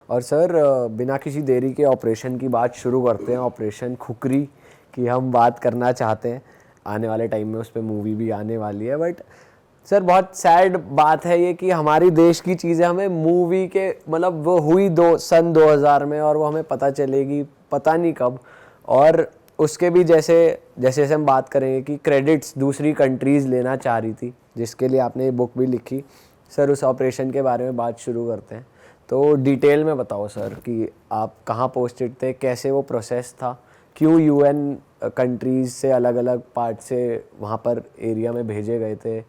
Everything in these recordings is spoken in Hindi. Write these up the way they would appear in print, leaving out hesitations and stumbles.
और सर बिना किसी देरी के ऑपरेशन की बात शुरू करते हैं। ऑपरेशन खुकरी की हम बात करना चाहते हैं। आने वाले टाइम में उस पर मूवी भी आने वाली है। बट सर बहुत सैड बात है ये कि हमारी देश की चीज़ें हमें मूवी के मतलब वो हुई सन 2000 में और वो हमें पता चलेगी पता नहीं कब। और उसके भी जैसे जैसे जैसे हम बात करेंगे कि क्रेडिट्स दूसरी कंट्रीज़ लेना चाह रही थी, जिसके लिए आपने ये बुक भी लिखी। सर उस ऑपरेशन के बारे में बात शुरू करते हैं। तो डिटेल में बताओ सर कि आप कहाँ पोस्टेड थे, कैसे वो प्रोसेस था, क्यों यूएन कंट्रीज़ से अलग अलग पार्ट से वहाँ पर एरिया में भेजे गए थे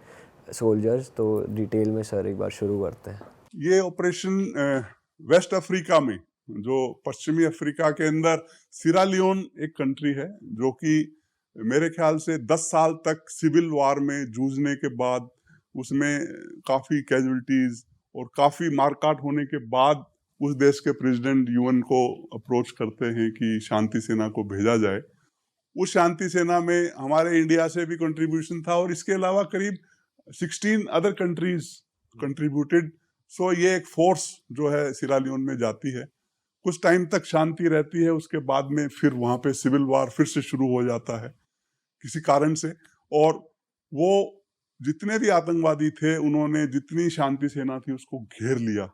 सोल्जर्स। तो डिटेल में सर एक बार शुरू करते हैं। ये ऑपरेशन वेस्ट अफ्रीका में, जो पश्चिमी अफ्रीका के अंदर सिरालियोन एक कंट्री है, जो कि मेरे ख्याल से 10 साल तक सिविल वार में जूझने के बाद उसमें काफी कैजुअलिटीज और काफी मारकाट होने के बाद उस देश के प्रेसिडेंट यूएन को अप्रोच करते हैं कि शांति सेना को भेजा जाए। उस शांति सेना में हमारे इंडिया से भी कंट्रीब्यूशन था और इसके अलावा करीब 16 अदर कंट्रीज कंट्रीब्यूटेड। सो ये एक फोर्स जो है सिरालियोन में जाती है, कुछ टाइम तक शांति रहती है, उसके बाद में फिर वहां पे सिविल वार फिर से शुरू हो जाता है किसी कारण से। और वो जितने भी आतंकवादी थे उन्होंने जितनी शांति सेना थी उसको घेर लिया।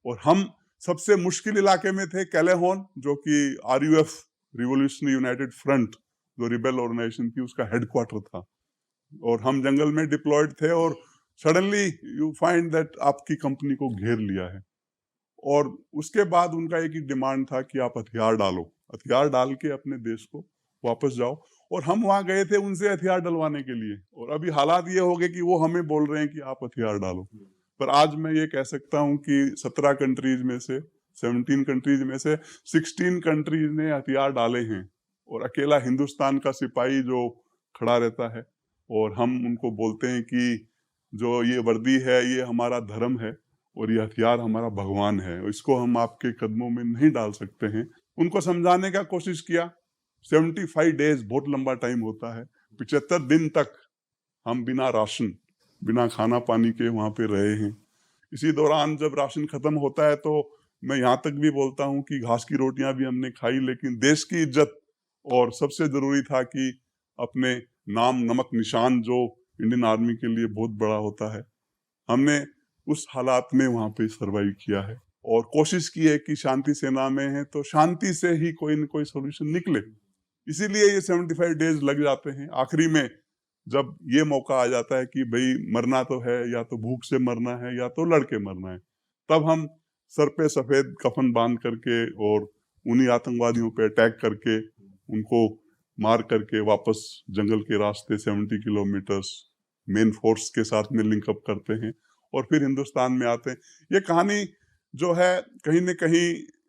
और हम सबसे मुश्किल इलाके में थे, कैलेहोन, जो कि आरयूएफ रिवोल्यूशनरी यूनाइटेड फ्रंट जो रिबेल ऑर्गेनाइजेशन थी उसका हेडक्वार्टर था। और हम जंगल में डिप्लॉयड थे और सडनली यू फाइंड दैट आपकी कंपनी को घेर लिया है। और उसके बाद उनका एक ही डिमांड था कि आप हथियार डालो, हथियार डाल के अपने देश को वापस जाओ। और हम वहां गए थे उनसे हथियार डलवाने के लिए, और अभी हालात ये हो गए कि वो हमें बोल रहे हैं कि आप हथियार डालो। पर आज मैं ये कह सकता हूं कि 17 कंट्रीज में से 17 कंट्रीज में से 16 कंट्रीज ने हथियार डाले हैं, और अकेला हिंदुस्तान का सिपाही जो खड़ा रहता है। और हम उनको बोलते हैं कि जो ये वर्दी है ये हमारा धर्म है और ये हथियार हमारा भगवान है, इसको हम आपके कदमों में नहीं डाल सकते हैं। उनको समझाने का कोशिश किया। 75 डेज बहुत लंबा टाइम होता है। 75 दिन तक हम बिना राशन, बिना खाना पानी के वहां पे रहे हैं। इसी दौरान जब राशन खत्म होता है तो मैं यहाँ तक भी बोलता हूँ कि घास की रोटियां भी हमने खाई, लेकिन देश की इज्जत और सबसे जरूरी था कि अपने नाम नमक निशान जो इंडियन आर्मी के लिए बहुत बड़ा होता है, हमने उस हालात में वहां पे सरवाइव किया है। और कोशिश की है कि शांति सेना में है तो शांति से ही कोई न कोई सोल्यूशन निकले। इसीलिए ये 75 डेज लग जाते हैं। आखिरी में जब ये मौका आ जाता है कि भाई मरना तो है, या तो भूख से मरना है या तो लड़के मरना है, तब हम सर पे सफेद कफन बांध करके और उन्हीं आतंकवादियों पे अटैक करके उनको मार करके वापस जंगल के रास्ते 70 किलोमीटर्स मेन फोर्स के साथ में लिंकअप करते हैं और फिर हिंदुस्तान में आते हैं। ये कहानी जो है कहीं न कहीं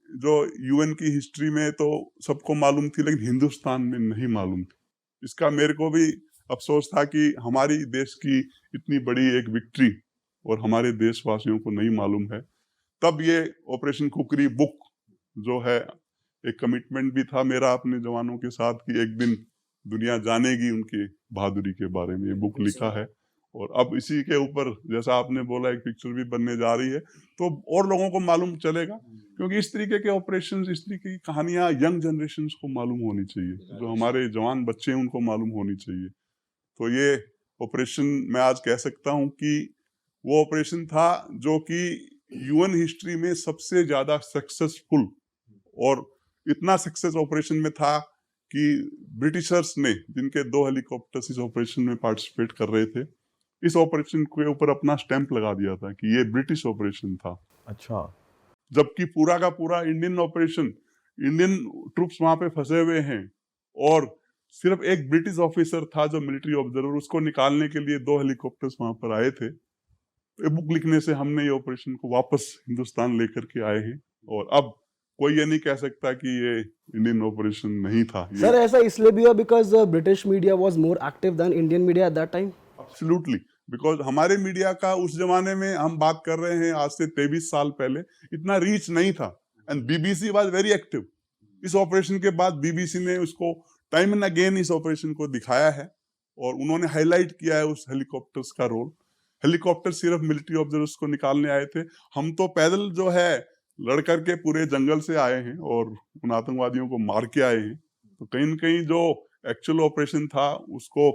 जो यूएन की हिस्ट्री में तो सबको मालूम थी, लेकिन हिंदुस्तान में नहीं मालूम थी। इसका मेरे को भी अफसोस था कि हमारी देश की इतनी बड़ी एक विक्ट्री और हमारे देशवासियों को नहीं मालूम है। तब ये ऑपरेशन कुकरी बुक जो है, एक कमिटमेंट भी था मेरा अपने जवानों के साथ कि एक दिन दुनिया जानेगी उनकी बहादुरी के बारे में। ये बुक लिखा है और अब इसी के ऊपर जैसा आपने बोला एक पिक्चर भी बनने जा रही है, तो और लोगों को मालूम चलेगा, क्योंकि इस तरीके के ऑपरेशंस, इस तरीके की कहानियां यंग जनरेशन को मालूम होनी चाहिए, जो हमारे जवान बच्चे हैं उनको मालूम होनी चाहिए। तो ये ऑपरेशन मैं आज कह सकता हूं कि वो ऑपरेशन था जो कि यूएन हिस्ट्री में सबसे ज्यादा सक्सेसफुल, और इतना सक्सेस ऑपरेशन में था कि ब्रिटिशर्स ने, जिनके 2 हेलीकॉप्टर्स इस ऑपरेशन में पार्टिसिपेट कर रहे थे, इस ऑपरेशन के ऊपर अपना स्टैंप लगा दिया था कि ये ब्रिटिश ऑपरेशन था। अच्छा। जबकि पूरा का पूरा इंडियन ऑपरेशन, इंडियन ट्रूप्स वहां पे फंसे हुए हैं और सिर्फ एक ब्रिटिश ऑफिसर था जो मिलिट्री ऑब्जर्वर, उसको निकालने के लिए 2 हेलीकॉप्टर्स वहां पर आए थे। ये बुक लिखने से हमने ये ऑपरेशन को वापस हिंदुस्तान लेकर के आए हैं, और अब कोई ये नहीं कह सकता कि ये इंडियन ऑपरेशन नहीं था। ये सर ऐसा इसलिए भी हुआ because British media was more active than Indian media at that time. Absolutely, because हमारे मीडिया का उस जमाने में, हम बात कर रहे हैं आज से 23 साल पहले, इतना रीच नहीं था। And BBC was very active. इस ऑपरेशन के बाद बीबीसी ने उसको टाइम एंड अगेन इस ऑपरेशन को दिखाया है और उन्होंने हाईलाइट किया है उस हेलीकॉप्टर्स का रोल। हेलीकॉप्टर सिर्फ मिलिट्री ऑब्जर्वर्स को निकालने आए थे, हम तो पैदल जो है लड़कर के पूरे जंगल से आए हैं और उन आतंकवादियों को मार के आए हैं। तो कहीं न कहीं जो एक्चुअल ऑपरेशन था उसको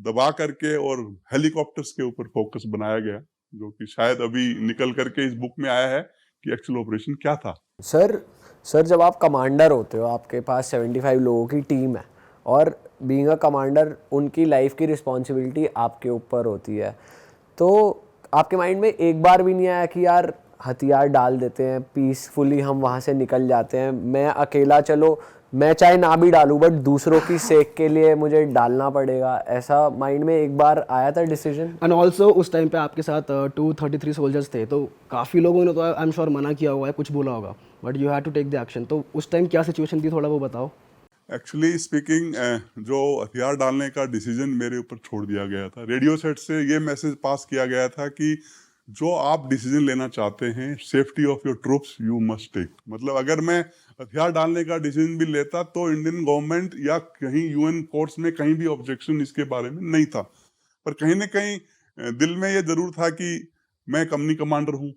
दबा करके और हेलीकॉप्टर्स के ऊपर फोकस बनाया गया, जो कि शायद अभी निकल करके इस बुक में आया है कि एक्चुअल ऑपरेशन क्या था। सर सर जब आप कमांडर होते हो, आपके पास 75 लोगों की टीम है और बीइंग अ कमांडर उनकी लाइफ की रिस्पॉन्सिबिलिटी आपके ऊपर होती है, तो आपके माइंड में एक बार भी नहीं आया कि यार हथियार डाल देते हैं, पीसफुली हम वहाँ से निकल जाते हैं, मैं अकेला, चलो मैं चाहे ना भी डालूं बट दूसरों की सेक के लिए मुझे डालना पड़ेगा, ऐसा माइंड में एक बार आया था डिसीजन? एंड ऑल्सो उस टाइम पे आपके साथ 233 सोल्जर्स थे, तो काफ़ी लोगों ने तो आई एम श्योर मना किया हुआ है, कुछ बोला होगा, but you have to take the action. तो उस टाइम क्या सिचुएशन थी, थोड़ा वो बताओ। एक्चुअली स्पीकिंग, जो हथियार डालने का डिसीजन मेरे ऊपर छोड़ दिया गया था। रेडियो सेट से ये मैसेज पास किया गया था कि जो आप डिसीजन लेना चाहते हैं, safety of your troops you must take. मतलब अगर मैं हथियार डालने का डिसीजन भी लेता तो इंडियन गवर्नमेंट या कहीं यूएन कोर्ट्स में कहीं भी ऑब्जेक्शन इसके बारे में नहीं था। पर कहीं ना कहीं दिल में ये जरूर था कि मैं कंपनी कमांडर हूँ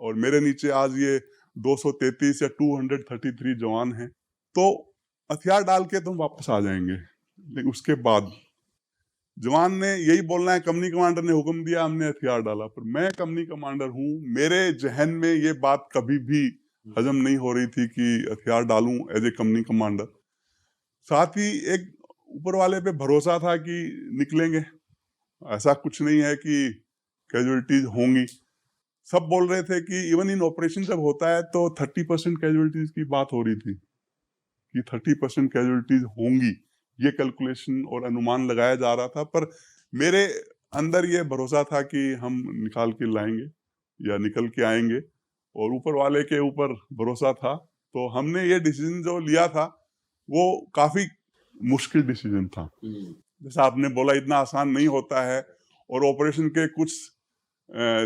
और मेरे नीचे आज ये 233 या 233 जवान हैं, तो हथियार डाल के तुम वापस आ जाएंगे। लेकिन उसके बाद जवान ने यही बोलना है, कंपनी कमांडर ने हुक्म दिया, हमने हथियार डाला। पर मैं कंपनी कमांडर हूँ, मेरे जहन में ये बात कभी भी हजम नहीं हो रही थी कि हथियार डालूं एज ए कंपनी कमांडर। साथ ही एक ऊपर वाले पे भरोसा था कि निकलेंगे, ऐसा कुछ नहीं है कि कैजुअलिटीज होंगी। सब बोल रहे थे कि इवन इन ऑपरेशन जब होता है तो 30% कैजुअलिटीज की बात हो रही थी कि 30% कैजुअलिटीज होंगी, ये कैलकुलेशन और अनुमान लगाया जा रहा था। पर मेरे अंदर ये भरोसा था कि हम निकाल के लाएंगे या निकल के आएंगे और ऊपर वाले के ऊपर भरोसा था। तो हमने ये डिसीजन जो लिया था वो काफी मुश्किल डिसीजन था। जैसा आपने बोला, इतना आसान नहीं होता है। और ऑपरेशन के कुछ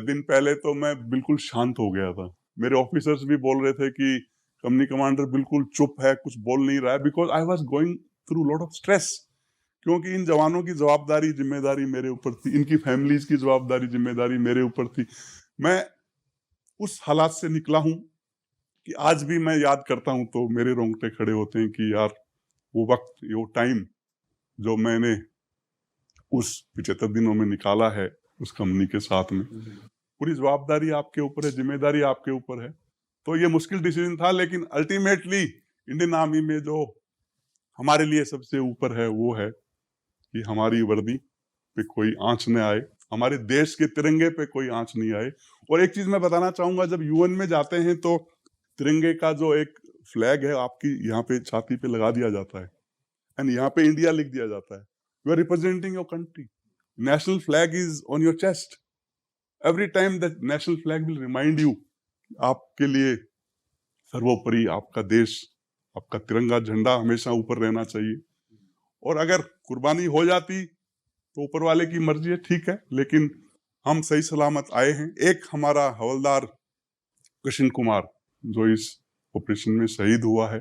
दिन पहले तो मैं बिल्कुल शांत हो गया था। मेरे ऑफिसर्स भी बोल रहे थे कि कंपनी कमांडर बिल्कुल चुप है, कुछ बोल नहीं रहा है, because I was going through lot of stress. क्योंकि इन जवानों की जवाबदारी जिम्मेदारी मेरे ऊपर थी, इनकी फैमिलीज की जवाबदारी जिम्मेदारी मेरे ऊपर थी। मैं उस हालात से निकला हूं कि आज भी मैं याद करता हूं तो मेरे रोंगटे खड़े होते हैं कि यार वो वक्त, वो टाइम जो मैंने उस 75 दिनों में निकाला है उस कंपनी के साथ में, पूरी जवाबदारी आपके ऊपर है, जिम्मेदारी आपके ऊपर है। तो ये मुश्किल डिसीजन था, लेकिन अल्टीमेटली इंडियन आर्मी में जो हमारे लिए सबसे ऊपर है वो है कि हमारी वर्दी पे कोई आंच न आए, हमारे देश के तिरंगे पे कोई आंच नहीं आए। और एक चीज मैं बताना चाहूंगा, जब यूएन में जाते हैं तो तिरंगे का जो एक फ्लैग है आपकी यहाँ पे छाती पे लगा दिया जाता है एंड यहाँ पे इंडिया लिख दिया जाता है। You are representing your country, national flag is on your chest. Every time that national flag will remind you, आपके लिए सर्वोपरि आपका देश, आपका तिरंगा झंडा हमेशा ऊपर रहना चाहिए। और अगर कुर्बानी हो जाती तो ऊपर वाले की मर्जी है, ठीक है, लेकिन हम सही सलामत आए हैं। एक हमारा हवलदार कृष्ण कुमार जो इस ऑपरेशन में शहीद हुआ है,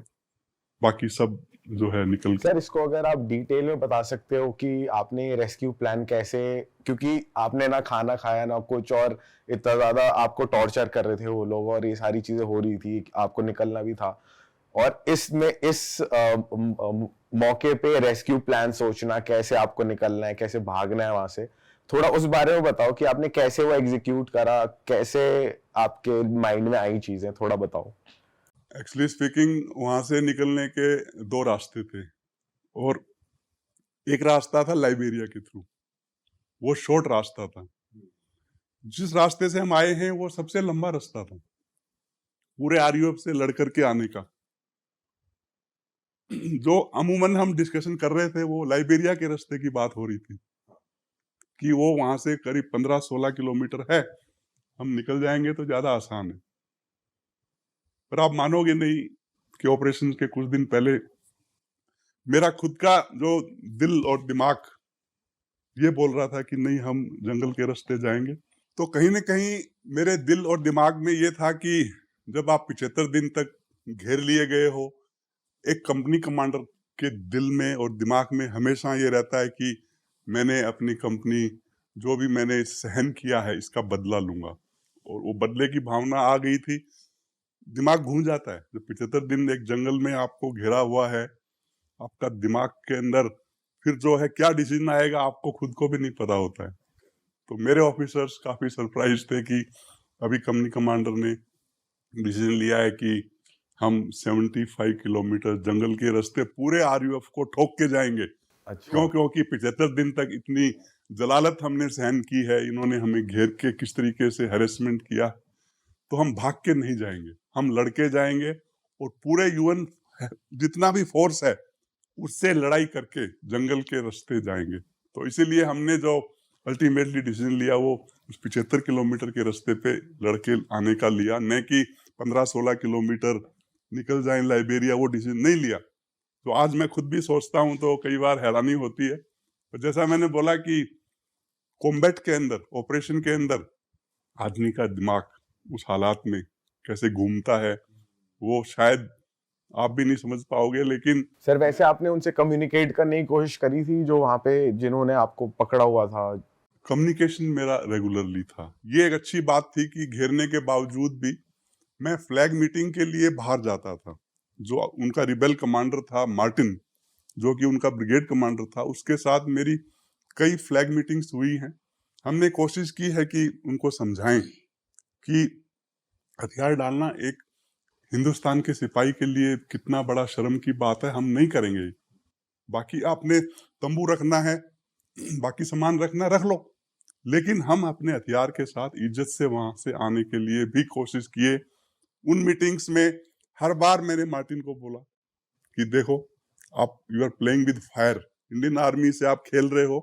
बाकी सब जो है निकल के। सर इसको अगर आप डिटेल में बता सकते हो कि आपने ये रेस्क्यू प्लान कैसे, क्योंकि आपने ना खाना खाया ना कुछ, और इतना ज्यादा आपको टॉर्चर कर रहे थे वो लोग और ये सारी चीजें हो रही थी, आपको निकलना भी था, और इस मौके पे रेस्क्यू प्लान सोचना, कैसे आपको निकलना है, कैसे भागना है वहां से, थोड़ा उस बारे में बताओ कि आपने कैसे वो एग्जीक्यूट करा, कैसे आपके माइंड में आई चीजें, थोड़ा बताओ। एक्चुअली स्पीकिंग, वहां से निकलने के दो रास्ते थे और एक रास्ता था लाइबेरिया के थ्रू, वो शॉर्ट रास्ता था। जिस रास्ते से हम आए हैं वो सबसे लंबा रास्ता था पूरे आरयूएफ से लड़ करके आने का। जो अमूमन हम डिस्कशन कर रहे थे वो लाइबेरिया के रास्ते की बात हो रही थी कि वो वहां से करीब 15-16 किलोमीटर है, हम निकल जाएंगे तो ज्यादा आसान है। पर आप मानोगे नहीं कि ऑपरेशन के कुछ दिन पहले मेरा खुद का जो दिल और दिमाग ये बोल रहा था कि नहीं, हम जंगल के रास्ते जाएंगे। तो कहीं ना कहीं मेरे दिल और दिमाग में ये था कि जब आप 75 दिन तक घेर लिए गए हो, एक कंपनी कमांडर के दिल में और दिमाग में हमेशा ये रहता है कि मैंने अपनी कंपनी, जो भी मैंने सहन किया है, इसका बदला लूंगा। और वो बदले की भावना आ गई थी। दिमाग घूम जाता है। जब 75 दिन एक जंगल में आपको घेरा हुआ है, आपका दिमाग के अंदर फिर जो है क्या डिसीजन आएगा आपको खुद को भी नहीं पता होता है। तो मेरे ऑफिसर्स काफी सरप्राइज थे कि अभी कंपनी कमांडर ने डिसीजन लिया है कि हम 75 किलोमीटर जंगल के रास्ते पूरे आरयूएफ को ठोक के जाएंगे। अच्छा। क्यों? क्योंकि 75 दिन तक इतनी जलालत हमने सहन की है, इन्होंने हमें घेर के किस तरीके से हैरेसमेंट किया, तो हम भाग के नहीं जाएंगे, हम लड़के जाएंगे और पूरे यूएन जितना भी फोर्स है उससे लड़ाई करके जंगल के रास्ते जाएंगे। तो इसीलिए हमने जो अल्टीमेटली डिसीजन लिया वो उस 75 किलोमीटर के रास्ते पे लड़के आने का लिया, न कि 15-16 किलोमीटर निकल जाए लाइबेरिया, वो डिसीजन नहीं लिया। तो आज मैं खुद भी सोचता हूँ तो कई बार हैरानी होती है। तो जैसा मैंने बोला कि कॉम्बैट के अंदर, ऑपरेशन के अंदर आदमी का दिमाग उस हालात में कैसे घूमता है वो शायद आप भी नहीं समझ पाओगे। लेकिन सर वैसे आपने उनसे कम्युनिकेट करने की कोशिश करी थी जो वहाँ पे जिन्होंने आपको पकड़ा हुआ था? कम्युनिकेशन मेरा रेगुलरली था। ये एक अच्छी बात थी कि घेरने के बावजूद भी मैं फ्लैग मीटिंग के लिए बाहर जाता था। जो उनका रिबेल कमांडर था मार्टिन, जो कि उनका ब्रिगेड कमांडर था, उसके साथ मेरी कई फ्लैग मीटिंग्स हुई हैं। हमने कोशिश की है कि उनको समझाएं कि हथियार डालना एक हिंदुस्तान के सिपाही के लिए कितना बड़ा शर्म की बात है, हम नहीं करेंगे। बाकी आपने तंबू रखना है, बाकी सामान रखना रख लो, लेकिन हम अपने हथियार के साथ इज्जत से वहां से आने के लिए भी कोशिश किए। उन मीटिंग्स में हर बार मैंने मार्टिन को बोला कि देखो आप you are playing with fire, Indian army से आप खेल रहे हो,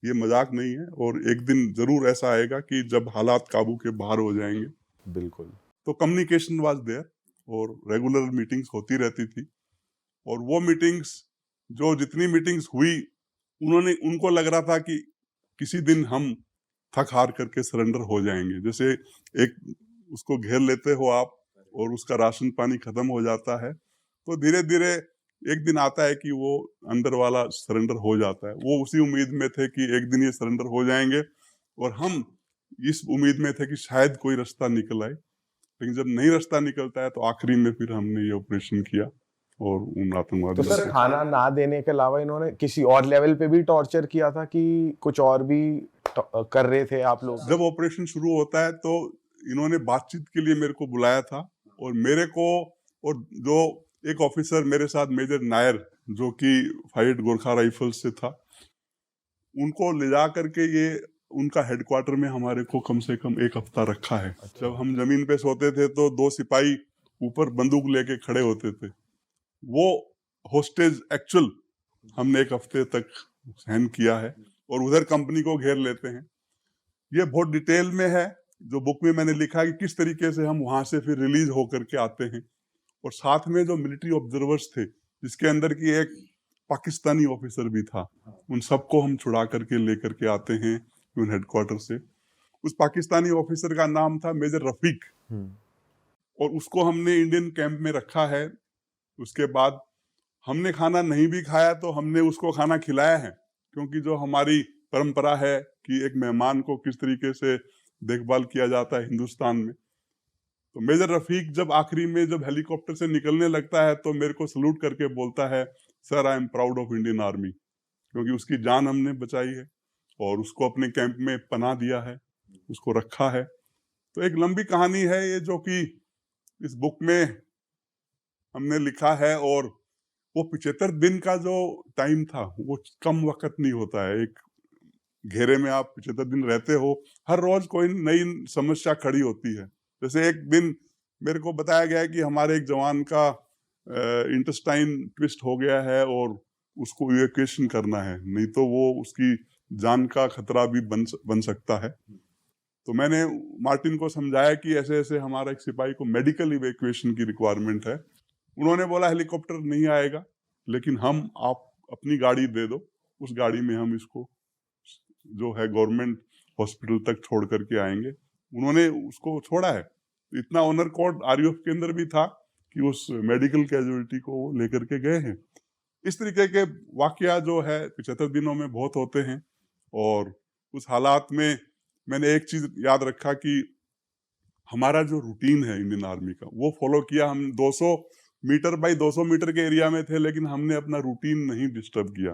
ये मजाक नहीं है, और एक दिन जरूर ऐसा आएगा कि जब हालात काबू के बाहर हो जाएंगे। बिल्कुल। तो कम्युनिकेशन वाज देयर और रेगुलर मीटिंग्स होती रहती थी। और वो मीटिंग्स, जो जितनी मीटिंग्स हुई, उनको लग रहा था कि किसी दिन हम थक हार करके सरेंडर हो जाएंगे। जैसे एक उसको घेर लेते हो आप और उसका राशन पानी खत्म हो जाता है, तो धीरे धीरे एक दिन आता है कि वो अंदर वाला सरेंडर हो जाता है। वो उसी उम्मीद में थे कि एक दिन ये सरेंडर हो जाएंगे, और हम इस उम्मीद में थे कि शायद कोई रास्ता निकल आए। लेकिन जब नहीं रास्ता निकलता है तो आखिरी में फिर हमने ये ऑपरेशन किया और उन तो आतंकवादियों सर से खाना ना देने के अलावा इन्होंने किसी और लेवल पे भी टॉर्चर किया था कि कुछ और भी कर रहे थे आप लोग? जब ऑपरेशन शुरू होता है तो इन्होंने बातचीत के लिए मेरे को बुलाया था, और मेरे को और जो एक ऑफिसर मेरे साथ, मेजर नायर, जो कि 5 गोरखा राइफल्स से था, उनको ले जा करके ये उनका हेडक्वार्टर में हमारे को कम से कम 1 हफ्ता रखा है। जब हम जमीन पे सोते थे तो 2 सिपाही ऊपर बंदूक लेके खड़े होते थे। वो होस्टेज एक्चुअल हमने 1 हफ्ते तक सहन किया है, और उधर कंपनी को घेर लेते हैं। ये बहुत डिटेल में है, जो बुक में मैंने लिखा है कि किस तरीके से हम वहां से फिर रिलीज होकर के आते हैं। और साथ में जो मिलिट्री ऑब्जर्वर्स थे, जिसके अंदर की एक पाकिस्तानी ऑफिसर भी था, उन सबको हम छुड़ा करके लेकर के आते हैं यूएन हेडक्वार्टर से। उस पाकिस्तानी ऑफिसर का नाम था मेजर रफीक, और उसको हमने इंडियन कैंप में रखा है। उसके बाद हमने खाना नहीं भी खाया तो हमने उसको खाना खिलाया है, क्योंकि जो हमारी परंपरा है कि एक मेहमान को किस तरीके से देखभाल किया जाता है हिंदुस्तान में। तो मेजर रफीक जब आखिरी में जब हेलीकॉप्टर से निकलने लगता है तो मेरे को सलूट करके बोलता है, sir I am proud of Indian army, क्योंकि उसकी जान हमने बचाई है और उसको अपने कैंप में पनाह दिया है, उसको रखा है। तो एक लंबी कहानी है ये, जो कि इस बुक में हमने लिखा है। और वो 75 दिन का जो टाइम था वो कम वक्त नहीं होता है। एक घेरे में आप 75 दिन रहते हो, हर रोज कोई नई समस्या खड़ी होती है। जैसे एक दिन मेरे को बताया गया है कि हमारे एक जवान का इंटेस्टाइन ट्विस्ट हो गया है और उसको इवैक्यूएशन करना है, नहीं तो वो उसकी जान का खतरा भी बन सकता है। तो मैंने मार्टिन को समझाया कि ऐसे ऐसे हमारा एक सिपाही को मेडिकल इवैक्यूएशन की रिक्वायरमेंट है। उन्होंने बोला हेलीकॉप्टर नहीं आएगा, लेकिन हम आप अपनी गाड़ी दे दो, उस गाड़ी में हम इसको जो है गवर्नमेंट हॉस्पिटल तक छोड़ करके आएंगे। उन्होंने उसको छोड़ा है। इतना ऑनर कोड आरयूएफ के अंदर भी था कि उस मेडिकल कैजुअलिटी को लेकर के गए हैं। इस तरीके के वाकया जो है 75 दिनों में बहुत होते हैं। और उस हालात में मैंने एक चीज याद रखा कि हमारा जो रूटीन है इंडियन आर्मी का वो फॉलो किया। हम 200 मीटर बाई 200 मीटर के एरिया में थे, लेकिन हमने अपना रूटीन नहीं डिस्टर्ब किया।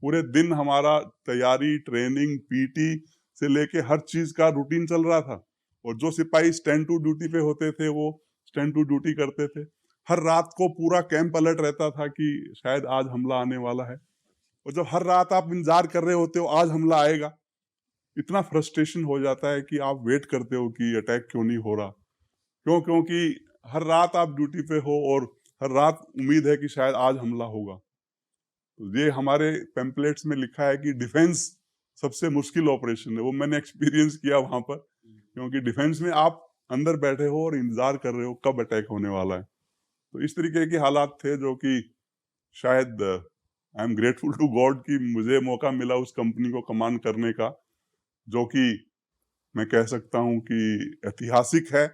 पूरे दिन हमारा तैयारी, ट्रेनिंग, पीटी से लेके हर चीज का रूटीन चल रहा था। और जो सिपाही स्टैंड टू ड्यूटी पे होते थे वो स्टैंड टू ड्यूटी करते थे। हर रात को पूरा कैंप अलर्ट रहता था कि शायद आज हमला आने वाला है। और जब हर रात आप इंतजार कर रहे होते हो आज हमला आएगा, इतना फ्रस्ट्रेशन हो जाता है कि आप वेट करते हो कि अटैक क्यों नहीं हो रहा। क्योंकि हर रात आप ड्यूटी पे हो और हर रात उम्मीद है कि शायद आज हमला होगा। तो ये हमारे पैम्पलेट्स में लिखा है कि डिफेंस सबसे मुश्किल ऑपरेशन है। वो मैंने एक्सपीरियंस किया वहां पर, क्योंकि डिफेंस में आप अंदर बैठे हो और इंतजार कर रहे हो कब अटैक होने वाला है। तो इस तरीके के हालात थे जो कि शायद I am grateful to God कि मुझे मौका मिला उस कंपनी को कमांड करने का, जो कि मैं कह सकता हूं कि ऐतिहासिक है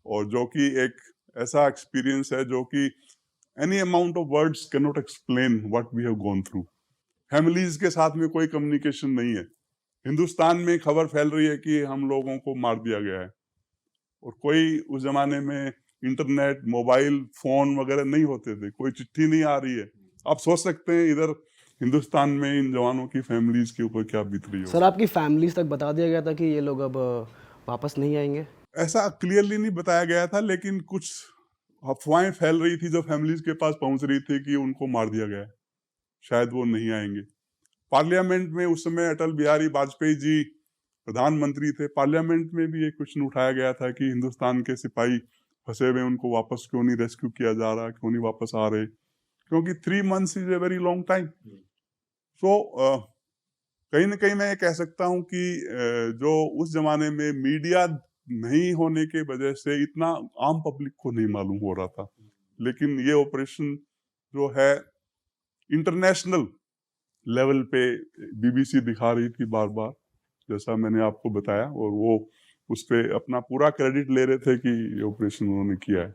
और जो कि एक ऐसा एक्सपीरियंस है जो कि any amount of words can not explain what we have gone through. Families के साथ में कोई कम्युनिकेशन नहीं है। हिंदुस्तान में खबर फैल रही है कि हम लोगों को मार दिया गया है, और कोई उस जमाने में इंटरनेट, मोबाइल फोन वगैरह नहीं होते थे, कोई चिट्ठी नहीं आ रही है। आप सोच सकते हैं इधर हिंदुस्तान में इन जवानों की फैमिलीज के ऊपर क्या बीत रही हो। सर आपकी फैमिलीज तक बता दिया गया था कि ये लोग अब वापस नहीं आएंगे? ऐसा क्लियरली नहीं बताया गया था, लेकिन कुछ अफवाहें फैल रही थी जो फैमिलीज के पास पहुंच रही थी कि उनको मार दिया गया है, शायद वो नहीं आएंगे। पार्लियामेंट में उस समय अटल बिहारी वाजपेयी जी प्रधानमंत्री थे। पार्लियामेंट में भी ये क्वेश्चन उठाया गया था कि हिंदुस्तान के सिपाही फंसे हुए, उनको वापस क्यों नहीं रेस्क्यू किया जा रहा, क्यों नहीं वापस आ रहे, क्योंकि 3 months is a very long time. So कहीं ना कहीं मैं ये कह सकता हूँ कि जो उस जमाने में मीडिया नहीं होने के वजह से इतना आम पब्लिक को नहीं मालूम हो रहा था, लेकिन ये ऑपरेशन जो है इंटरनेशनल लेवल पे बीबीसी दिखा रही थी बार बार, जैसा मैंने आपको बताया, और वो उस पे अपना पूरा क्रेडिट ले रहे थे कि ये ऑपरेशन उन्होंने किया है।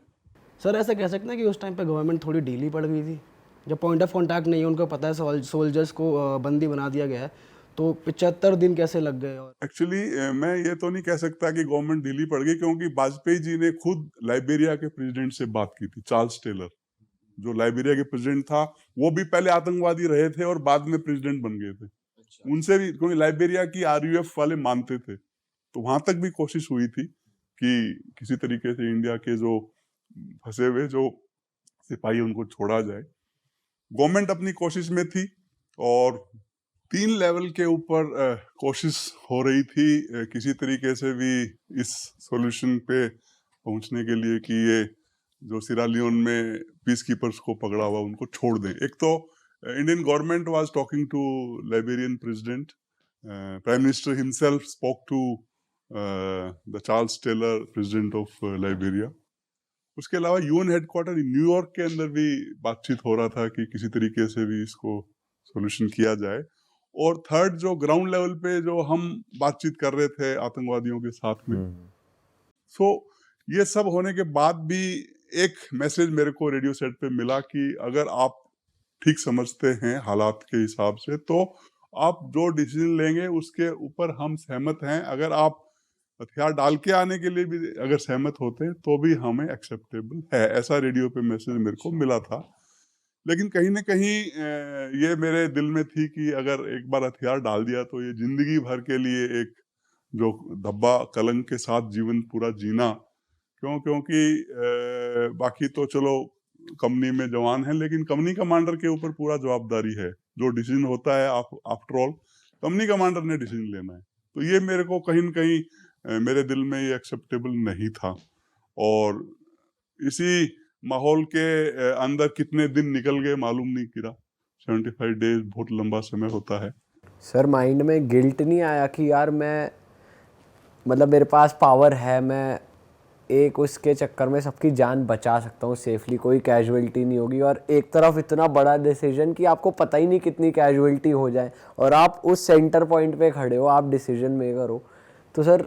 सर ऐसा कह सकते हैं कि उस टाइम पे गवर्नमेंट थोड़ी ढीली पड़ गई थी, जब पॉइंट ऑफ कांटेक्ट नहीं है, उनको पता है सोल्जर्स को बंदी बना दिया गया है, तो 75 दिन कैसे लग गए? और एक्चुअली मैं ये तो नहीं कह सकता कि गवर्नमेंट ढीली पड़ गई, क्योंकि वाजपेयी जी ने खुद लाइबेरिया के प्रेसिडेंट से बात की थी। चार्ल्स टेलर जो लाइबेरिया के प्रेसिडेंट था, वो भी पहले आतंकवादी रहे थे और बाद में प्रेसिडेंट बन गए थे। उनसे भी, क्योंकि लाइबेरिया की आरयूएफ वाले मानते थे, तो वहां तक भी कोशिश हुई थी कि किसी तरीके से इंडिया के जो फंसे हुए जो सिपाही उनको छोड़ा जाए। गवर्नमेंट अपनी कोशिश में थी और 3 लेवल के ऊपर कोशिश हो रही थी किसी तरीके से भी इस सॉल्यूशन पे पहुंचने के लिए कि ये जो सिरालियोन में पीस कीपर्स को पकड़ा हुआ उनको छोड़ दें। एक तो Indian government was talking to Liberian president, prime minister himself spoke to the Charles Taylor, president of Liberia. उसके अलावा यूएन हेडक्वार्टर न्यूयॉर्क के अंदर भी बातचीत हो रहा था कि किसी तरीके से भी इसको सॉल्यूशन किया जाए। और थर्ड, जो ग्राउंड लेवल पे जो हम बातचीत कर रहे थे आतंकवादियों के साथ में, सो ये सब होने के बाद भी एक मैसेज मेरे को रेडियो सेट पे मिला कि अगर आप ठीक समझते हैं हालात के हिसाब से, तो आप जो डिसीजन लेंगे उसके ऊपर हम सहमत हैं। अगर आप हथियार डाल के आने के लिए भी अगर सहमत होते हैं तो भी हमें एक्सेप्टेबल है। ऐसा रेडियो पे मैसेज मेरे को मिला था। लेकिन कहीं ना कहीं ये मेरे दिल में थी कि अगर एक बार हथियार डाल दिया तो ये जिंदगी भर के लिए एक जो धब्बा कलंक के साथ जीवन पूरा जीना। क्योंकि बाकी तो चलो कंपनी में जवान है, लेकिन कंपनी कमांडर के ऊपर पूरा जवाबदारी है। जो डिसीजन होता है आफ्टर ऑल कंपनी कमांडर ने डिसीजन लेना है। तो ये मेरे को कहीं न कहीं मेरे दिल में ये एक्सेप्टेबल नहीं था। और इसी माहौल के अंदर कितने दिन निकल गए मालूम नहीं गिरा। 75 डेज बहुत लंबा समय होता है। सर माइंड में गिल्ट नहीं आया कि यार मैं, मतलब मेरे पास पावर है, मैं एक उसके चक्कर में सबकी जान बचा सकता हूँ सेफली, कोई कैजुअलिटी नहीं होगी, और एक तरफ इतना बड़ा डिसीजन कि आपको पता ही नहीं कितनी कैजुअलिटी हो जाए और आप उस सेंटर पॉइंट पे खड़े हो, आप डिसीजन मेकर हो। तो सर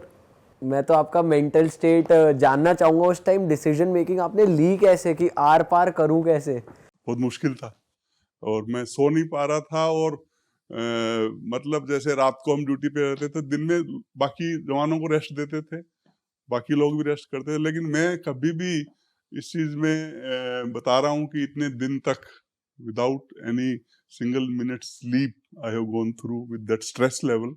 मैं तो आपका मेंटल स्टेट जानना चाहूँगा, उस टाइम डिसीजन मेकिंग आपने ली कैसे, कि आर पार करूँ कैसे? बहुत मुश्किल था और मैं सो नहीं पा रहा था। और मतलब जैसे रात को हम ड्यूटी पे रहते थे, दिन में बाकी जवानों को रेस्ट देते थे, बाकी लोग भी रेस्ट करते थे, लेकिन मैं कभी भी इस चीज में बता रहा हूँ कि इतने दिन तक without any single minute sleep I have gone through with that stress level.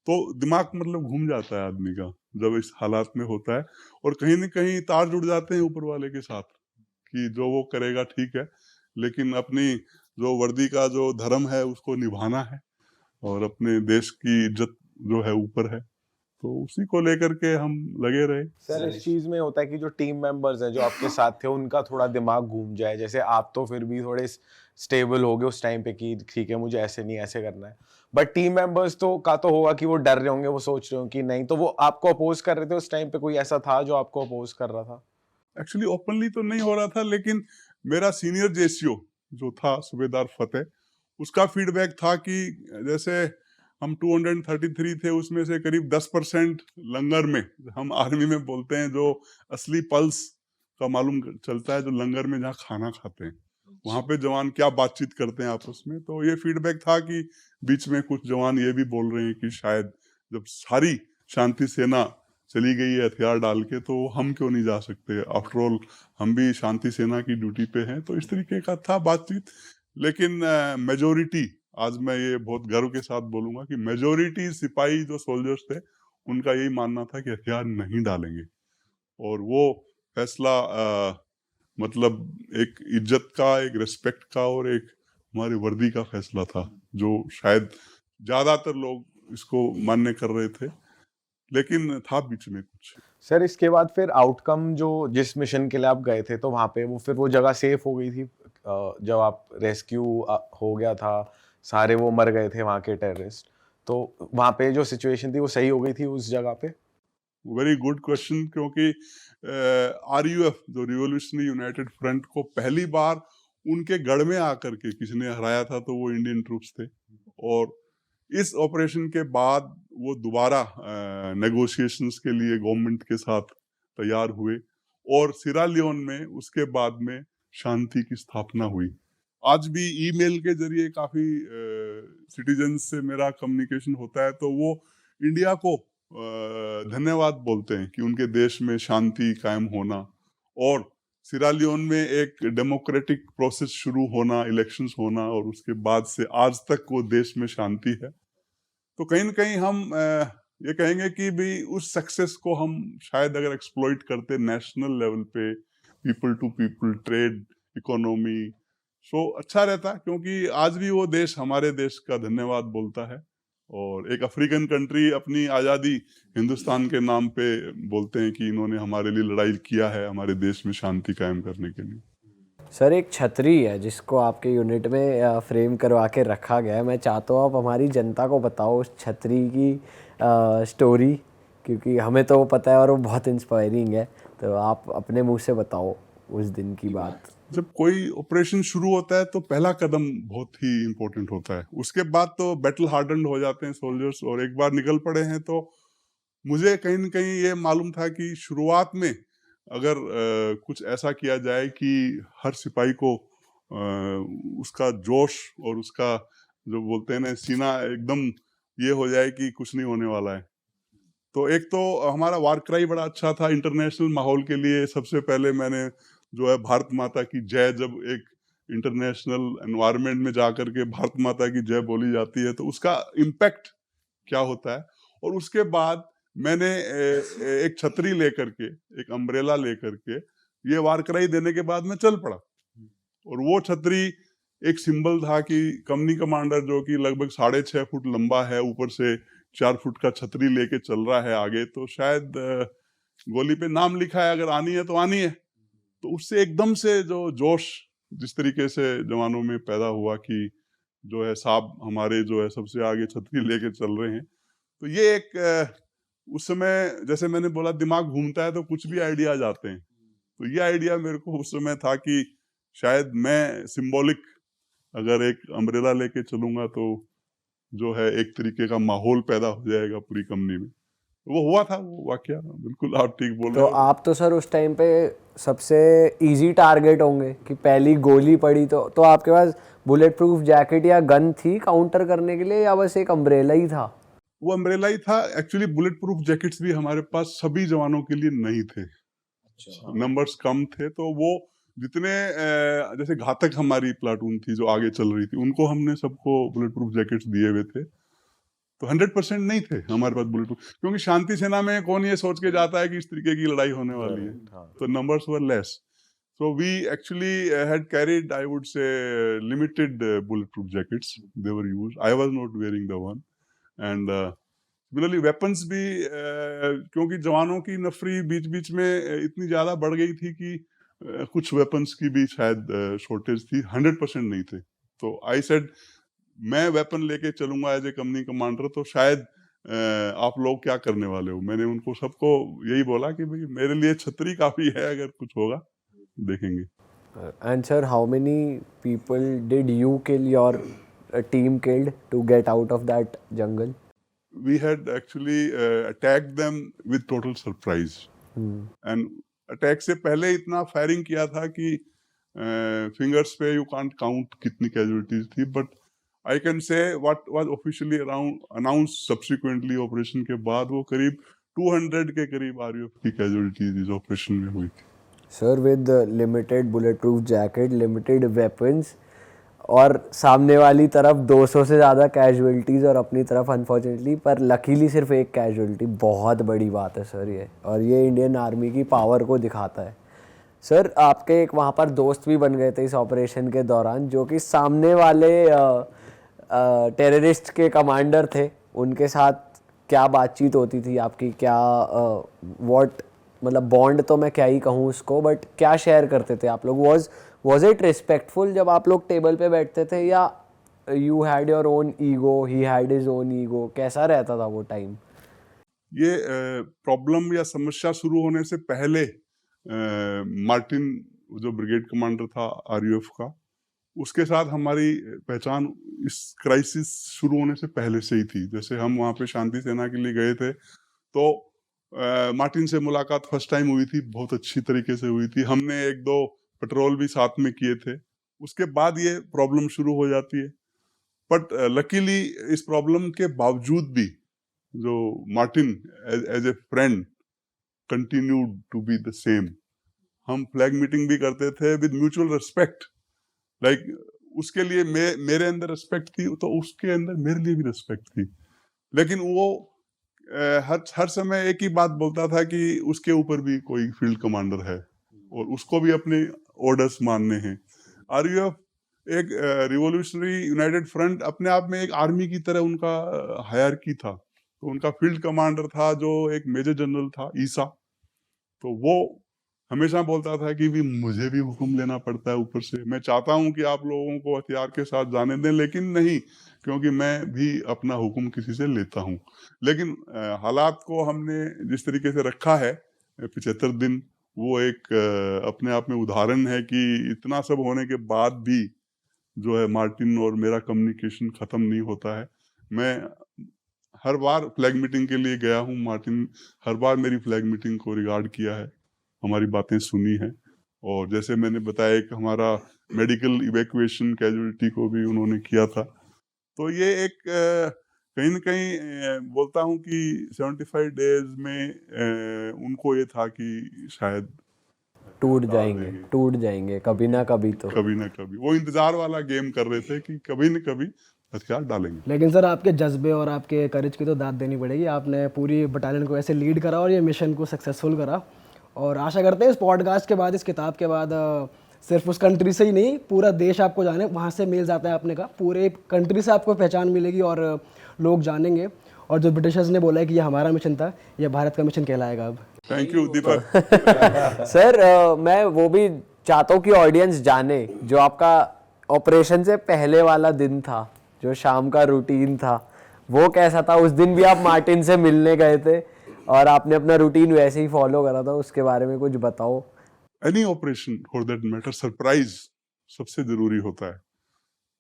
तो दिमाग मतलब घूम जाता है आदमी का जब इस हालात में होता है, और कहीं न कहीं तार जुड़ जाते हैं ऊपर वाले के साथ कि जो वो करेगा ठीक है, लेकिन अपनी जो वर्दी का जो धर्म है उसको निभाना है और अपने देश की इज्जत जो है ऊपर है, तो उसी को लेकर के हम लगे रहे। सर इस चीज में होता है कि जो टीम मेंबर्स हैं जो आपके साथ थे उनका थोड़ा दिमाग घूम जाए, जैसे आप तो फिर भी थोड़े स्टेबल हो गए उस टाइम पे कि ठीक है मुझे ऐसे नहीं ऐसे करना है, बट टीम मेंबर्स तो होगा कि वो डर रहे होंगे, वो सोच रहे होंगे कि नहीं, तो वो आपको अपोज कर रहे थे उस टाइम पे? कोई ऐसा था जो आपको अपोज कर रहा था? एक्चुअली ओपनली तो नहीं हो रहा था, लेकिन मेरा सीनियर जेसीओ जो था सूबेदार फतेह, उसका फीडबैक था कि जैसे हम 233 थे, उसमें से करीब 10% लंगर में, हम आर्मी में बोलते हैं जो असली पल्स का मालूम चलता है, जो लंगर में जहाँ खाना खाते हैं वहां पे जवान क्या बातचीत करते हैं आपस में, तो ये फीडबैक था कि बीच में कुछ जवान ये भी बोल रहे हैं कि शायद जब सारी शांति सेना चली गई है हथियार डाल के, तो हम क्यों नहीं जा सकते, आफ्टर ऑल हम भी शांति सेना की ड्यूटी पे हैं। तो इस तरीके का था बातचीत, लेकिन मेजोरिटी, आज मैं ये बहुत गर्व के साथ बोलूंगा कि मेजोरिटी सिपाही जो सोल्जर्स थे उनका यही मानना था कि हथियार नहीं डालेंगे, और वो फैसला मतलब एक इज्जत का, एक रिस्पेक्ट का और एक हमारी वर्दी का फैसला था, जो शायद ज्यादातर लोग इसको मान्य कर रहे थे, लेकिन था बीच में कुछ। सर इसके बाद फिर आउटकम, जो जिस मिशन के लिए आप गए थे तो वहाँ पे फिर वो जगह सेफ हो गई थी? जब आप रेस्क्यू हो गया था, सारे वो मर गए थे वहाँ के टेररिस्ट, तो वहाँ पे जो सिचुएशन थी वो सही हो गई थी उस जगह पे? वेरी गुड क्वेश्चन, क्योंकि आरयूएफ जो रिवोल्यूशनरी यूनाइटेड फ्रंट को पहली बार उनके गढ़ में आकर के किसी ने हराया था, तो वो इंडियन ट्रूप्स थे, और इस ऑपरेशन के बाद वो दोबारा नेगोशिएशंस के लिए गवर्नमेंट के साथ तैयार हुए, और सिरा लियोन में उसके बाद में शांति की स्थापना हुई। आज भी ईमेल के जरिए काफी सिटीजन से मेरा कम्युनिकेशन होता है, तो वो इंडिया को धन्यवाद बोलते हैं कि उनके देश में शांति कायम होना, और सिरा लियोन में एक डेमोक्रेटिक प्रोसेस शुरू होना, इलेक्शंस होना, और उसके बाद से आज तक वो देश में शांति है। तो कहीं ना कहीं हम ये कहेंगे कि भी उस सक्सेस को हम शायद अगर एक्सप्लॉइट करते नेशनल लेवल पे, people to people trade, economy, so अच्छा रहता, क्योंकि आज भी वो देश हमारे देश का धन्यवाद बोलता है, और एक अफ्रीकन कंट्री अपनी आज़ादी हिंदुस्तान के नाम पे बोलते हैं कि इन्होंने हमारे लिए लड़ाई किया है, हमारे देश में शांति कायम करने के लिए। सर एक छतरी है जिसको आपके यूनिट में फ्रेम करवा के रखा गया है, मैं चाहता हूँ आप हमारी जनता को बताओ उस छतरी की स्टोरी, क्योंकि हमें तो वो पता है और वो बहुत इंस्पायरिंग है, तो आप अपने मुंह से बताओ उस दिन की बात। जब कोई ऑपरेशन शुरू होता है तो पहला कदम बहुत ही इम्पोर्टेंट होता है, उसके बाद तो बैटल हार्डन्ड हो जाते हैं सोल्जर्स, और एक बार निकल पड़े हैं तो मुझे कहीं न कहीं ये मालूम था कि शुरुआत में अगर कुछ ऐसा किया जाए कि हर सिपाही को उसका जोश और उसका जो बोलते हैं ना सीना एकदम ये हो जाए कि कुछ नहीं होने वाला है। तो एक तो हमारा वार क्राई बड़ा अच्छा था इंटरनेशनल माहौल के लिए। सबसे पहले मैंने जो है भारत माता की जय, जब एक इंटरनेशनल एनवायरनमेंट में जाकर के भारत माता की जय बोली जाती है तो उसका इम्पैक्ट क्या होता है। और उसके बाद मैंने एक छतरी लेकर के, एक अम्ब्रेला लेकर के ये वार क्राई देने के बाद मैं चल पड़ा, और वो छतरी एक सिंबल था कि कंपनी कमांडर जो कि लगभग 6.5 फुट लंबा है, ऊपर से 4 फुट का छतरी लेके चल रहा है आगे, तो शायद गोली पे नाम लिखा है, अगर आनी है तो आनी है। तो उससे एकदम से जो जोश जिस तरीके से जवानों में पैदा हुआ कि जो है साहब हमारे जो है सबसे आगे छतरी लेके चल रहे हैं, तो ये एक उस समय जैसे मैंने बोला दिमाग घूमता है तो कुछ भी आइडिया आ जाते हैं। तो ये आइडिया मेरे को उस समय था कि शायद मैं सिंबॉलिक अगर एक अम्ब्रेला लेके चलूंगा तो जो है एक तरीके का माहौल पैदा हो जाएगा पूरी कंपनी में। वो हुआ था वो वाकया, बिल्कुल आप ठीक बोल रहे हो। तो आप तो सर उस टाइम पे सबसे इजी टारगेट होंगे कि पहली गोली पड़ी तो आपके पास बुलेट प्रूफ जैकेट या गन थी काउंटर करने के लिए, या बस एक अम्ब्रेला ही था? वो अम्ब्रेला ही था। एक्चुअली बुलेट प्रूफ जैकेट्स भी हमारे पास सभी जवानों के लिए नहीं थे, नंबर्स कम थे, तो वो जितने जैसे घातक हमारी प्लाटून थी जो आगे चल रही थी, उनको हमने सबको बुलेट प्रूफ जैकेट्स दिए हुए थे। तो 100% नहीं थे हमारे पास बुलेट प्रूफ, क्योंकि शांति सेना में कौन ये सोच के जाता है कि इस तरीके की लड़ाई होने वाली है, तो numbers were less. So we actually had carried, I would say, limited bulletproof jackets. They were used. I was not wearing the one. And similarly, weapons भी क्योंकि जवानों की नफरी बीच बीच में इतनी ज़्यादा बढ़ गई थी कि कुछ वेपन्स की भी शायद शॉर्टेज थी, 100% नहीं थे। तो आई सेड मैं वेपन लेके चलूंगा एज ए कंपनी कमांडर, तो शायद आप लोग क्या करने वाले हो। मैंने उनको सबको यही बोला कि भाई मेरे लिए छतरी काफ़ी है, अगर कुछ होगा देखेंगे। And sir, how many people did you kill, your team killed to get out of that jungle? We had actually attacked them with total surprise. And attack से पहले इतना फायरिंग किया था कि फिंगर्स पे यू कांट काउंट कितनी कैजुअलिटीज थी, but I can say what was officially around announce subsequently operation के बाद, वो करीब 200 के करीब आरयूएफ की कैजुअलिटीज इस ऑपरेशन में हुई थी। Sir, with limited bulletproof jacket, limited weapons और सामने वाली तरफ 200 से ज़्यादा कैजुअलिटीज़ और अपनी तरफ अनफॉर्चुनेटली पर लकीली सिर्फ एक कैजुअलिटी, बहुत बड़ी बात है सर ये, और ये इंडियन आर्मी की पावर को दिखाता है। सर आपके एक वहाँ पर दोस्त भी बन गए थे इस ऑपरेशन के दौरान, जो कि सामने वाले टेररिस्ट के कमांडर थे, उनके साथ क्या बातचीत होती थी आपकी, क्या व्हाट मतलब बॉन्ड तो मैं क्या ही कहूँ उसको, बट क्या शेयर करते थे आप लोग? वॉज इट रिस्पेक्टफुल जब आप लोग टेबल पे बैठते थे, या you had your own ego, he had his own ego, कैसा रहता था वो टाइम? ये प्रॉब्लम या समस्या शुरू होने से पहले मार्टिन जो ब्रिगेड कमांडर था आरयूएफ का, उसके साथ हमारी पहचान इस क्राइसिस शुरू होने से पहले से ही थी। जैसे हम वहाँ पे शांति सेना के लिए गए थे, तो मार्टिन से मुलाकात फर्स्ट टाइम हुई थी, बहुत अच्छी तरीके से हुई थी। हमने 1-2 पेट्रोल भी साथ में किए थे। उसके बाद ये प्रॉब्लम शुरू हो जाती है, बट लकीली इस प्रॉब्लम के बावजूद भी जो Martin as a friend continued to be the same. हम फ्लैग मीटिंग भी करते थे विद म्यूचुअल रिस्पेक्ट, लाइक उसके लिए मेरे अंदर रिस्पेक्ट थी, तो उसके अंदर मेरे लिए भी रिस्पेक्ट थी। लेकिन वो हर समय एक ही बात बोलता था कि उसके ऊपर भी कोई फील्ड कमांडर है और उसको भी अपने ऑर्डर्स मानने हैं। आरयूएफ एक रिवॉल्यूशनरी यूनाइटेड फ्रंट अपने आप में एक आर्मी की तरह उनका हायरार्की था। तो उनका फील्ड कमांडर था जो एक मेजर जनरल था, ईसा, तो वो हमेशा बोलता था कि भी मुझे भी हुक्म लेना पड़ता है ऊपर से। मैं चाहता हूं कि आप लोगों को हथियार के साथ जाने दें, लेकिन नहीं, क्योंकि मैं भी अपना हुक्म किसी से लेता हूं। लेकिन हालात को हमने जिस तरीके से रखा है 75 दिन, वो एक अपने आप में उदाहरण है कि इतना सब होने के बाद भी जो है मार्टिन और मेरा कम्युनिकेशन खत्म नहीं होता है। मैं हर बार फ्लैग मीटिंग के लिए गया हूँ, मार्टिन हर बार मेरी फ्लैग मीटिंग को रिगार्ड किया है, हमारी बातें सुनी है। और जैसे मैंने बताया एक हमारा मेडिकल इवैक्यूएशन कैजुअलिटी को भी उन्होंने किया था। तो ये एक कहीं न कहीं बोलता हूँ कि 75 डेज में उनको ये था कि शायद टूट जाएंगे कभी ना कभी, तो कभी ना कभी वो इंतजार वाला गेम कर रहे थे कि कभी न कभी हथियार डालेंगे। लेकिन सर आपके जज्बे और आपके करेज की तो दाद देनी पड़ेगी, आपने पूरी बटालियन को ऐसे लीड करा और ये मिशन को सक्सेसफुल करा। और आशा करते हैं इस पॉडकास्ट के बाद, इस किताब के बाद सिर्फ उस कंट्री से ही नहीं, पूरा देश आपको जाने, वहाँ से मेल्स आता है आपने कहा, पूरे कंट्री से आपको पहचान मिलेगी और लोग जानेंगे। और जो ब्रिटिशर्स ने बोला है कि ये हमारा मिशन था, ये भारत का मिशन कहलाएगा अब। Thank you Deepak. सर मैं वो भी चाहता हूँ कि ऑडियंस जाने जो आपका ऑपरेशन से पहले वाला दिन था, जो शाम का रूटीन था, वो कैसा था? उस दिन भी आप मार्टिन से मिलने गए थे और आपने अपना रूटीन वैसे ही फॉलो करा था, उसके बारे में कुछ बताओ। Any operation for that matter, surprise सबसे जरूरी होता है।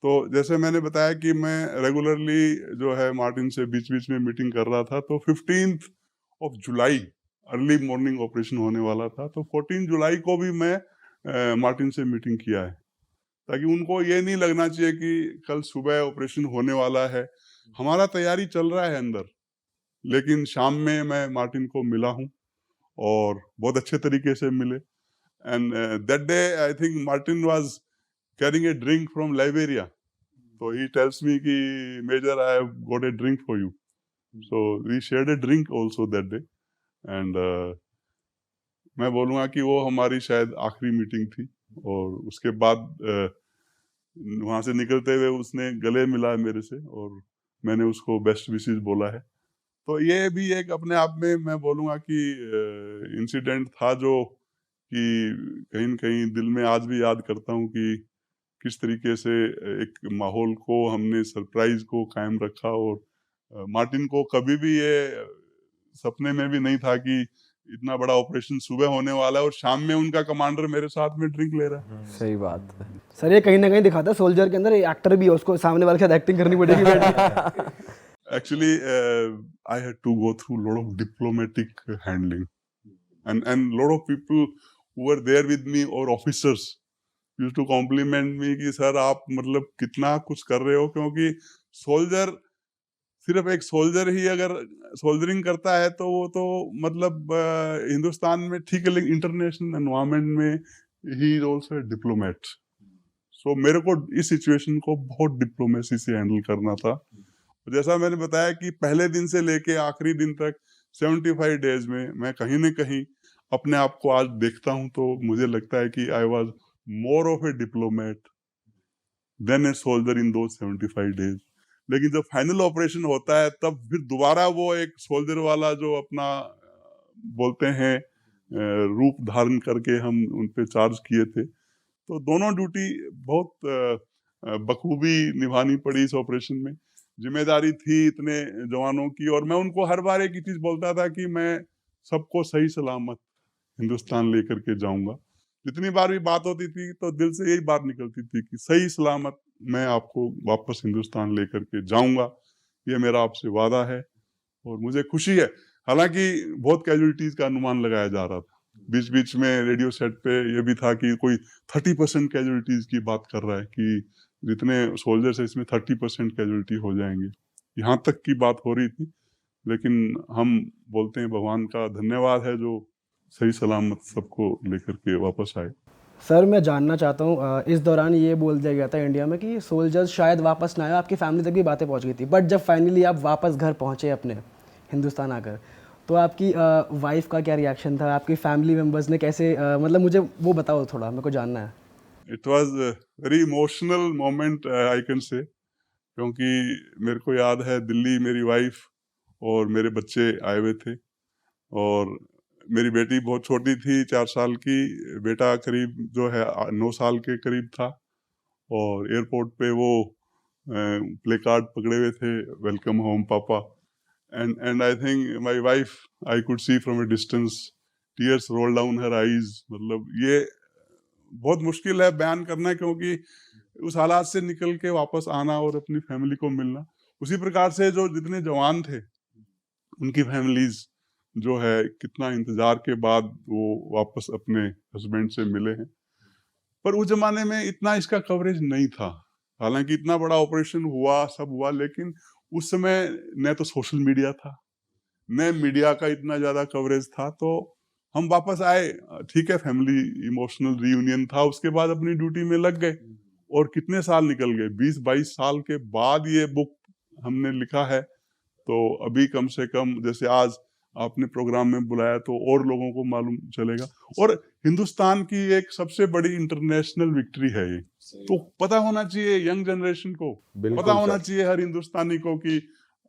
तो जैसे मैंने बताया कि मैं रेगुलरली जो है मार्टिन से बीच बीच में मीटिंग कर रहा था, तो 15 जुलाई अर्ली मॉर्निंग ऑपरेशन होने वाला था। तो 14 जुलाई को भी मैं मार्टिन से मीटिंग किया है, ताकि उनको ये नहीं लगना चाहिए कि कल सुबह ऑपरेशन होने वाला है। हमारा तैयारी चल रहा है अंदर, लेकिन शाम में मैं मार्टिन को मिला हूँ और बहुत अच्छे तरीके से मिले। And that day I think Martin was carrying a drink from Liberia, तो ही टेल्स मी कि major I have got a drink for you, so we shared a drink also that day. And मैं बोलूँगा कि वो हमारी शायद आखिरी मीटिंग थी, और उसके बाद वहाँ से निकलते हुए उसने गले मिला मेरे से और मैंने उसको बेस्ट विशेस बोला है। तो ये भी एक अपने आप में मैं बोलूँगा कि इंसिडेंट था जो कि कहीं न कहीं दिल में आज भी याद करता हूँ कि किस तरीके से एक माहौल को हमने सरप्राइज को कायम रखा। और मार्टिन को कभी भी ये सपने में भी नहीं था कि इतना बड़ा ऑपरेशन सुबह होने वाला है और शाम में उनका कमांडर मेरे साथ में ड्रिंक ले रहा है। सही बात है। सर ये कहीं ना कहीं दिखाता है सोल्जर के अंदर एक्टर भी है, उसको सामने वाले के साथ एक्टिंग करनी पड़ेगी बैठ के। Actually, I had to go through a lot of diplomatic handling, and lot of people who were there with me or officers used to compliment me कि सर आप मतलब कितना कुछ कर रहे हो, क्योंकि सोल्जर सिर्फ एक सोल्जर ही अगर सोल्जरिंग करता है तो वो तो मतलब हिंदुस्तान में ठीक है, लेकिन इंटरनेशनल एनवायरनमेंट में he is also a diplomat. So मेरे को इस सिचुएशन को बहुत डिप्लोमेसी से हैंडल करना था। जैसा मैंने बताया कि पहले दिन से लेके आखिरी दिन तक 75 डेज में मैं कहीं न कहीं अपने आप को आज देखता हूं तो मुझे लगता है कि I was more of a diplomat than a soldier in those 75 days. लेकिन जब फाइनल ऑपरेशन होता है तब फिर दोबारा वो एक सोल्जर वाला जो अपना बोलते हैं रूप धारण करके हम उन पे चार्ज किए थे, तो दोनों ड्यूटी बहुत बखूबी निभानी पड़ी इस ऑपरेशन में। जिम्मेदारी थी इतने जवानों की, और मैं उनको हर बार एक ही चीज बोलता था कि मैं सबको सही सलामत हिंदुस्तान लेकर के जाऊंगा। जितनी बार भी बात होती थी तो दिल से यही बात निकलती थी कि सही सलामत मैं आपको वापस हिंदुस्तान लेकर के जाऊंगा, ये मेरा आपसे वादा है। और मुझे खुशी है, हालांकि बहुत कैजुअलिटीज का अनुमान लगाया जा रहा था, बीच बीच में रेडियो सेट पे ये भी था कि कोई 30% कैजुअलिटीज की बात कर रहा है कि जितने सोल्जर्स है इसमें 30% कैजुअलिटी हो जाएंगे, यहाँ तक की बात हो रही थी। लेकिन हम बोलते हैं भगवान का धन्यवाद है जो सही सलामत सबको लेकर के वापस आए। सर मैं जानना चाहता हूँ, इस दौरान ये बोल दिया गया था इंडिया में कि सोल्जर्स शायद वापस ना आए, आपकी फैमिली तक भी बातें पहुँच गई थी, बट जब फाइनली आप वापस घर पहुँचे अपने हिंदुस्तान आकर, तो आपकी वाइफ का क्या रिएक्शन था, आपकी फैमिली मेम्बर्स ने कैसे मतलब मुझे वो बताओ थोड़ा, मेरे को जानना है। It was very emotional moment I can say, क्योंकि मेरे को याद है दिल्ली मेरी वाइफ और मेरे बच्चे आए हुए थे, और मेरी बेटी बहुत छोटी थी 4 साल की, बेटा करीब जो है 9 साल के करीब था। और एयरपोर्ट पे वो प्ले कार्ड पकड़े हुए थे, वेलकम होम पापा। And I think my wife, I could see from A distance tears roll down her eyes. मतलब ये बहुत मुश्किल है बयान करना, क्योंकि उस हालात से निकल के वापस आना और अपनी फैमिली को मिलना। उसी प्रकार से जो जितने जवान थे उनकी फैमिलीज जो है कितना इंतजार के बाद वो वापस अपने हस्बैंड से मिले हैं। पर उस जमाने में इतना इसका कवरेज नहीं था, हालांकि इतना बड़ा ऑपरेशन हुआ, सब हुआ, लेकिन उस समय न तो सोशल मीडिया था, न मीडिया का इतना ज्यादा कवरेज था। तो हम वापस आए, ठीक है, फैमिली इमोशनल रियूनियन था, उसके बाद अपनी ड्यूटी में लग गए। और कितने साल निकल गए, 20-22 साल के बाद ये बुक हमने लिखा है। तो अभी कम से कम जैसे आज आपने प्रोग्राम में बुलाया तो और लोगों को मालूम चलेगा, और हिंदुस्तान की एक सबसे बड़ी इंटरनेशनल विक्ट्री है ये। तो पता होना चाहिए यंग जनरेशन को, पता होना चाहिए हर हिंदुस्तानी को कि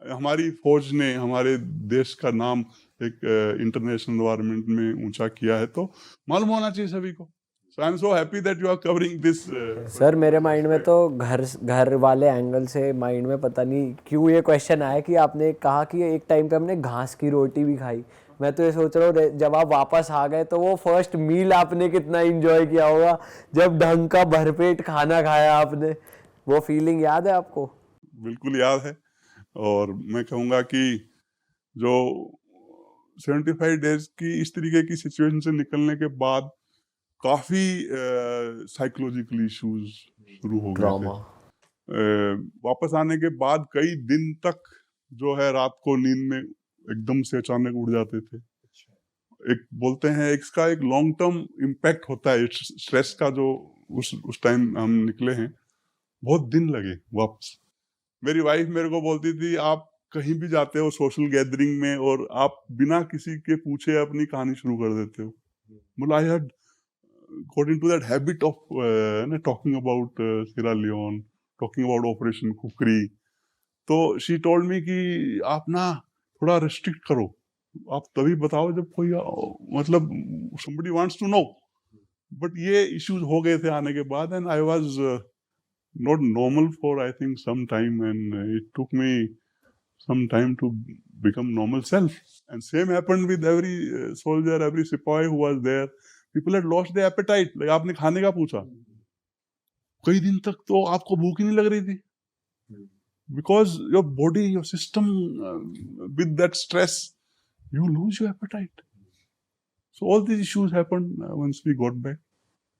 हमारी फौज ने हमारे देश का नाम एक इंटरनेशनल एनवायरनमेंट में ऊंचा किया है, तो मालूम होना चाहिए सभी को। So I'm so happy that you are covering this. Sir मेरे माइंड में तो घर वाले एंगल से माइंड में पता नहीं क्यों ये क्वेश्चन आया कि आपने कहा कि एक टाइम पे हमने घास की रोटी भी खाई। मैं तो ये सोच रहा हूँ जब आप वापस आ गए तो वो फर्स्ट मील आपने कितना एंजॉय किया होगा, जब ढंग का भरपेट खाना खाया आपने, वो फीलिंग याद है आपको? बिल्कुल याद है। और मैं कहूँगा कि जो 75 डेज की इस तरीके की सिचुएशन से निकलने के बाद काफी साइकोलॉजिकल इश्यूज शुरू हो गए थे। वापस आने के बाद कई दिन तक जो है रात को नींद में एकदम से अचानक उड़ जाते थे। एक बोलते हैं इसका एक लॉन्ग टर्म इम्पैक्ट होता है स्ट्रेस का, जो उस टाइम हम निकले हैं, बहुत दिन लगे वापस। मेरी वाइफ मेरे को बोलती थी आप कहीं भी जाते हो सोशल गैदरिंग में और आप बिना किसी के पूछे अपनी कहानी शुरू कर देते हो। मतलब I had got into that habit of talking about Sierra Leone, talking about Operation Kukri. तो she told me कि आप ना थोड़ा restrict करो, आप तभी बताओ जब कोई मतलब somebody wants to know. But ये issues हो गए थे आने के बाद, and I was not normal for I think some time, and it took me some time to become normal self. And same happened with every soldier, every sepoy who was there. People had lost their appetite. Like आपने खाने का पूछा, कई दिन तक तो आपको भूख ही नहीं लग रही थी, because your body, your system, with that stress, you lose your appetite. So all these issues happened once we got back.